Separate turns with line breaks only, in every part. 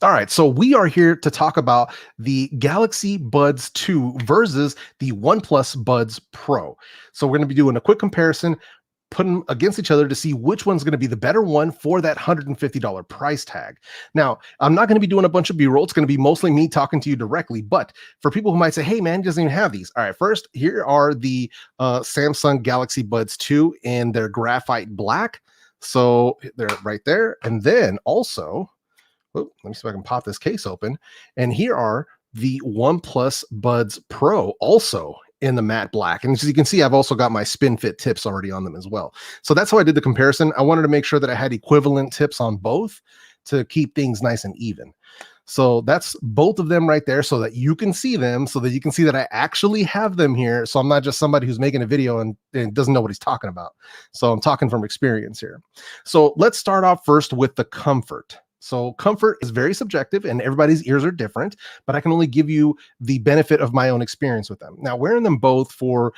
All right, so we are here to talk about the Galaxy Buds 2 versus the OnePlus Buds Pro. So we're going to be doing a quick comparison, putting them against each other to see which one's going to be the better one for that $150 price tag. Now, I'm not going to be doing a bunch of B-roll. It's going to be mostly me talking to you directly. But for people who might say, hey, man, he doesn't even have these. All right, first, here are the Samsung Galaxy Buds 2 in their graphite black. So they're right there. And then also, let me see if I can pop this case open. And here are the OnePlus Buds Pro, also in the matte black. And as you can see, I've also got my SpinFit tips already on them as well. So that's how I did the comparison. I wanted to make sure that I had equivalent tips on both to keep things nice and even. So that's both of them right there so that you can see them, so that you can see that I actually have them here. So I'm not just somebody who's making a video and doesn't know what he's talking about. So I'm talking from experience here. So let's start off first with the comfort. So comfort is very subjective and everybody's ears are different, but I can only give you the benefit of my own experience with them. Now, wearing them both for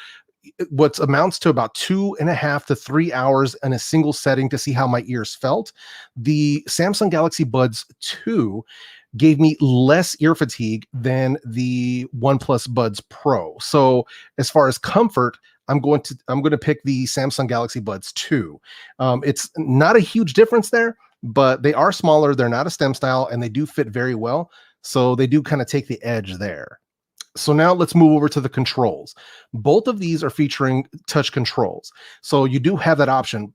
what amounts to about 2.5 to 3 hours in a single setting to see how my ears felt, the Samsung Galaxy Buds 2 gave me less ear fatigue than the OnePlus Buds Pro. So as far as comfort, I'm going to pick the Samsung Galaxy Buds 2. It's not a huge difference there, but they are smaller, they're not a stem style, and they do fit very well. So they do kind of take the edge there. So now let's move over to the controls. Both of these are featuring touch controls. So you do have that option.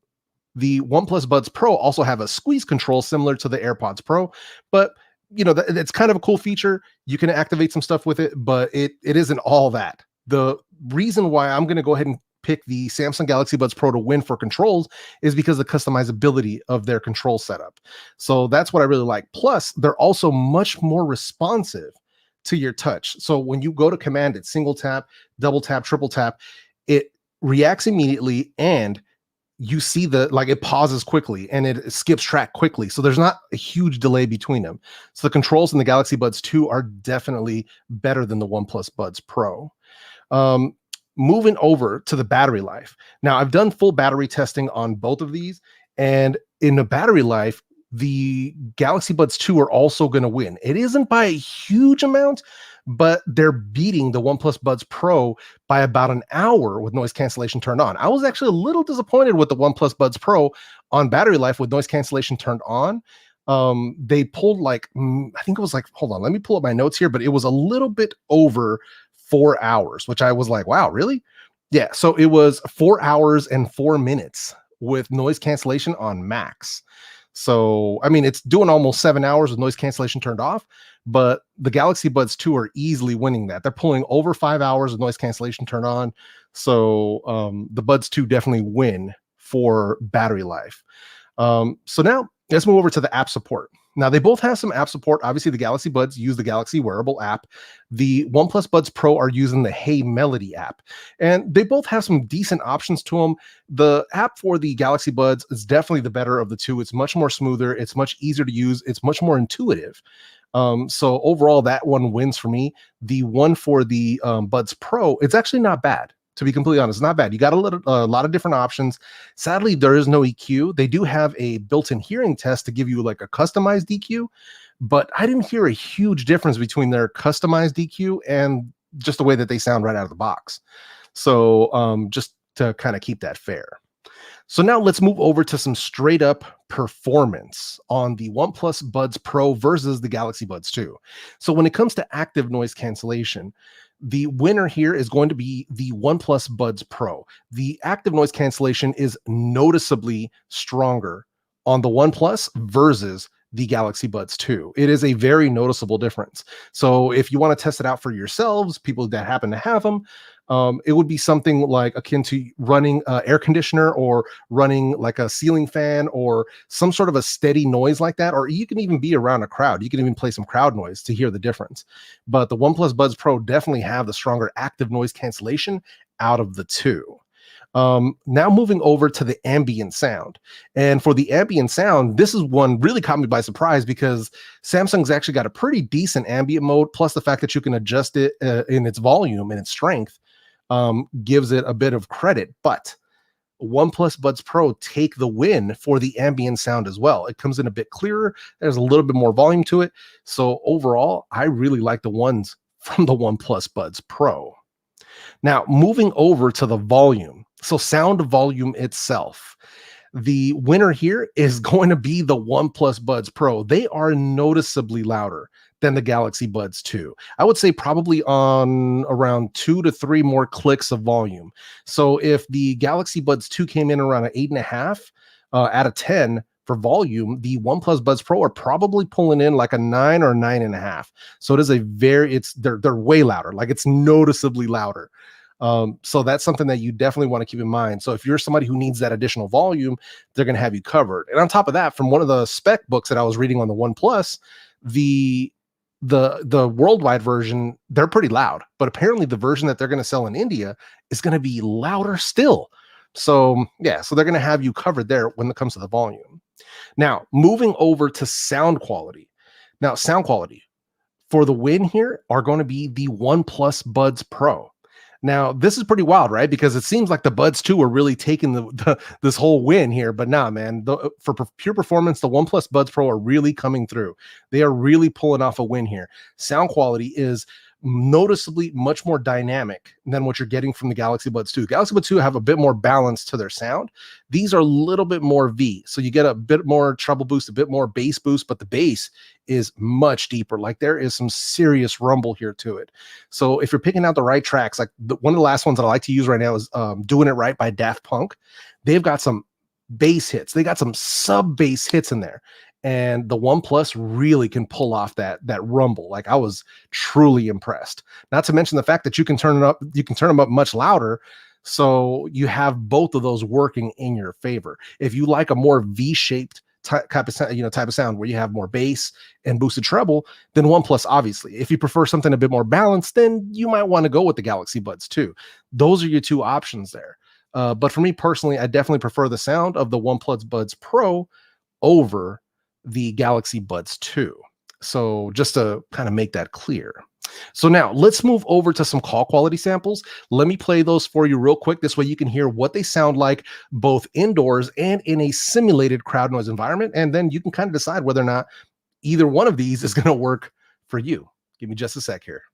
The OnePlus Buds Pro also have a squeeze control similar to the AirPods Pro, but you know, it's kind of a cool feature. You can activate some stuff with it, but it isn't all that. The reason why I'm going to go ahead and pick the Samsung Galaxy Buds Pro to win for controls is because of the customizability of their control setup. So that's what I really like. Plus, they're also much more responsive to your touch. So when you go to command it, single tap, double tap, triple tap, it reacts immediately, and you see it pauses quickly and it skips track quickly. So there's not a huge delay between them. So the controls in the Galaxy Buds 2 are definitely better than the OnePlus Buds Pro. Moving over to the battery life. Now, I've done full battery testing on both of these, and in the battery life, the Galaxy Buds 2 are also going to win. It isn't by a huge amount, but they're beating the OnePlus Buds Pro by about an hour with noise cancellation turned on. I was actually a little disappointed with the OnePlus Buds Pro on battery life with noise cancellation turned on. They pulled I think it was hold on, let me pull up my notes here, but it was a little bit over 4 hours, which I was like, wow, really? Yeah, so it was 4 hours and 4 minutes with noise cancellation on max. So, I mean, it's doing almost 7 hours with noise cancellation turned off, but the Galaxy Buds 2 are easily winning that. They're pulling over 5 hours with noise cancellation turned on. So the Buds 2 definitely win for battery life. So now let's move over to the app support. Now, they both have some app support. Obviously, the Galaxy Buds use the Galaxy Wearable app. The OnePlus Buds Pro are using the Hey Melody app. And they both have some decent options to them. The app for the Galaxy Buds is definitely the better of the two. It's much more smoother. It's much easier to use. It's much more intuitive. So overall, that one wins for me. The one for the Buds Pro, it's actually not bad. To be completely honest, not bad. You got a lot of different options. Sadly, there is no EQ. They do have a built-in hearing test to give you like a customized EQ, but I didn't hear a huge difference between their customized EQ and just the way that they sound right out of the box. So just to kind of keep that fair. So now let's move over to some straight up performance on the OnePlus Buds Pro versus the Galaxy Buds 2. So when it comes to active noise cancellation, the winner here is going to be the OnePlus Buds Pro. The active noise cancellation is noticeably stronger on the OnePlus versus the Galaxy Buds 2. It is a very noticeable difference. So if you want to test it out for yourselves, people that happen to have them, it would be something like akin to running air conditioner or running like a ceiling fan or some sort of a steady noise like that. Or you can even be around a crowd. You can even play some crowd noise to hear the difference. But the OnePlus Buds Pro definitely have the stronger active noise cancellation out of the two. Now moving over to the ambient sound. And for the ambient sound, this is one really caught me by surprise because Samsung's actually got a pretty decent ambient mode, plus the fact that you can adjust it in its volume and its strength gives it a bit of credit. But OnePlus Buds Pro take the win for the ambient sound as well. It comes in a bit clearer. There's a little bit more volume to it. So overall, I really like the ones from the OnePlus Buds Pro. Now, moving over to the volume. So sound volume itself. The winner here is going to be the OnePlus Buds Pro. They are noticeably louder than the Galaxy Buds 2. I would say probably on around 2 to 3 more clicks of volume. So if the Galaxy Buds 2 came in around an 8.5 out of 10 for volume, the OnePlus Buds Pro are probably pulling in like a 9 or 9.5. So it is they're way louder. Like it's noticeably louder. So that's something that you definitely want to keep in mind. So if you're somebody who needs that additional volume, they're going to have you covered. And on top of that, from one of the spec books that I was reading on the OnePlus, the worldwide version, they're pretty loud, but apparently the version that they're going to sell in India is going to be louder still. So yeah, so they're going to have you covered there when it comes to the volume. Now, moving over to sound quality. Now, sound quality for the win here are going to be the OnePlus Buds Pro. Now, this is pretty wild, right? Because it seems like the Buds 2 are really taking this whole win here, but nah, man. For pure performance, the OnePlus Buds Pro are really coming through. They are really pulling off a win here. Sound quality is noticeably much more dynamic than what you're getting from the Galaxy Buds 2. Galaxy Buds 2 have a bit more balance to their sound. These are a little bit more V. So you get a bit more treble boost, a bit more bass boost, but the bass is much deeper. Like there is some serious rumble here to it. So if you're picking out the right tracks, like one of the last ones that I like to use right now is Doing It Right by Daft Punk. They've got some bass hits. They got some sub bass hits in there. And the OnePlus really can pull off that rumble. Like I was truly impressed. Not to mention the fact that you can turn them up much louder. So you have both of those working in your favor. If you like a more V-shaped type of sound where you have more bass and boosted treble, then OnePlus obviously. If you prefer something a bit more balanced, then you might want to go with the Galaxy Buds 2. Those are your two options there. But for me personally, I definitely prefer the sound of the OnePlus Buds Pro over the Galaxy Buds 2. So just to kind of make that clear. So now let's move over to some call quality samples. Let me play those for you real quick. This way you can hear what they sound like both indoors and in a simulated crowd noise environment. And then you can kind of decide whether or not either one of these is going to work for you. Give me just a sec here.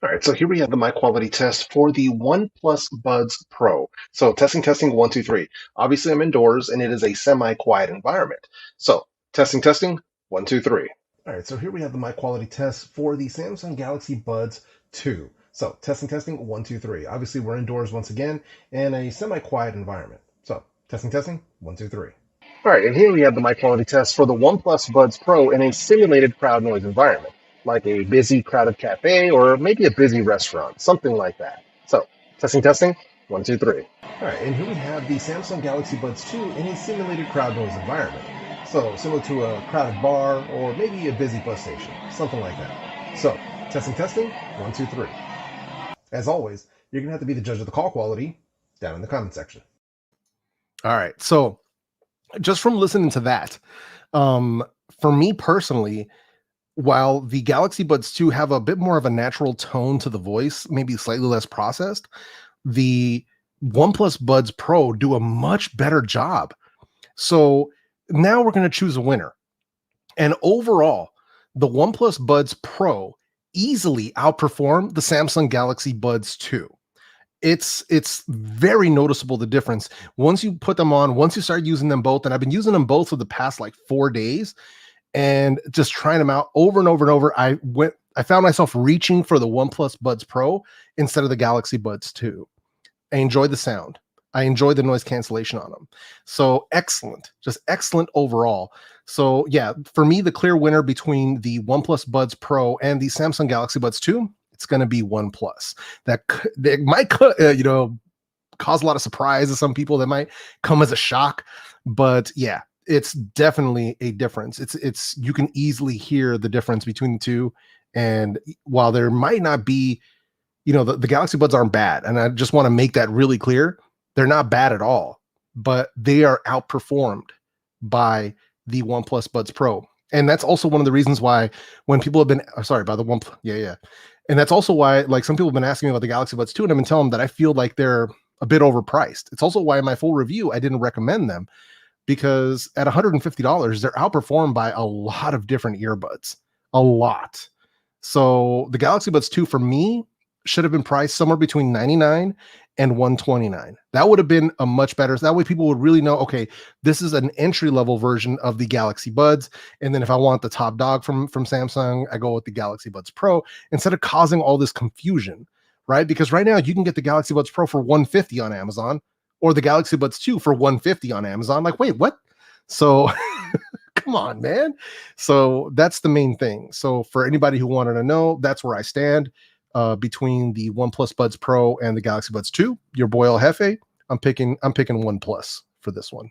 All right, so here we have the mic quality test for the OnePlus Buds Pro. So testing, 1, 2, 3. Obviously I'm indoors and it is a semi-quiet environment. So testing, 1, 2, 3. All right, so here we have the mic quality test for the Samsung Galaxy Buds 2. So testing, 1, 2, 3. Obviously we're indoors once again in a semi-quiet environment. So testing, 1, 2, 3. All right, and here we have the mic quality test for the OnePlus Buds Pro in a simulated crowd noise environment, like a busy crowded cafe or maybe a busy restaurant, something like that. So testing, 1, 2, 3. All right, and here we have the Samsung Galaxy Buds 2 in a simulated crowd noise environment. So similar to a crowded bar or maybe a busy bus station, something like that. So testing, 1, 2, 3. As always, you're gonna have to be the judge of the call quality down in the comment section. All right, so just from listening to that, for me personally, while the Galaxy Buds 2 have a bit more of a natural tone to the voice, maybe slightly less processed, the OnePlus Buds Pro do a much better job. So now we're going to choose a winner. And overall, the OnePlus Buds Pro easily outperformed the Samsung Galaxy Buds 2. It's very noticeable, the difference. Once you put them on, once you start using them both, and I've been using them both for the past like 4 days, and just trying them out over and over and over, I found myself reaching for the OnePlus Buds Pro instead of the Galaxy Buds 2. I enjoy the sound. I enjoy the noise cancellation on them. So excellent, just excellent overall. So yeah, for me, the clear winner between the OnePlus Buds Pro and the Samsung Galaxy Buds 2, it's going to be OnePlus. That might, cause a lot of surprise to some people. That might come as a shock, but yeah, it's definitely a difference. It's you can easily hear the difference between the two. And while there might not be, the Galaxy Buds aren't bad, and I just want to make that really clear. They're not bad at all, but they are outperformed by the OnePlus Buds Pro. And that's also one of the reasons why when people have been, by the OnePlus, yeah. And that's also why, like, some people have been asking me about the Galaxy Buds 2, and I've been telling them that I feel like they're a bit overpriced. It's also why in my full review, I didn't recommend them, because at $150, they're outperformed by a lot of different earbuds, a lot. So the Galaxy Buds 2 for me should have been priced somewhere between 99 and 129. That would have been a much better. So that way people would really know, okay, this is an entry level version of the Galaxy Buds. And then if I want the top dog from Samsung, I go with the Galaxy Buds Pro, instead of causing all this confusion, right? Because right now you can get the Galaxy Buds Pro for 150 on Amazon, or the Galaxy Buds 2 for 150 on Amazon. Like, wait, what? So come on, man. So that's the main thing. So for anybody who wanted to know, that's where I stand between the OnePlus Buds Pro and the Galaxy Buds 2. Your boy El Jefe, I'm picking OnePlus for this one.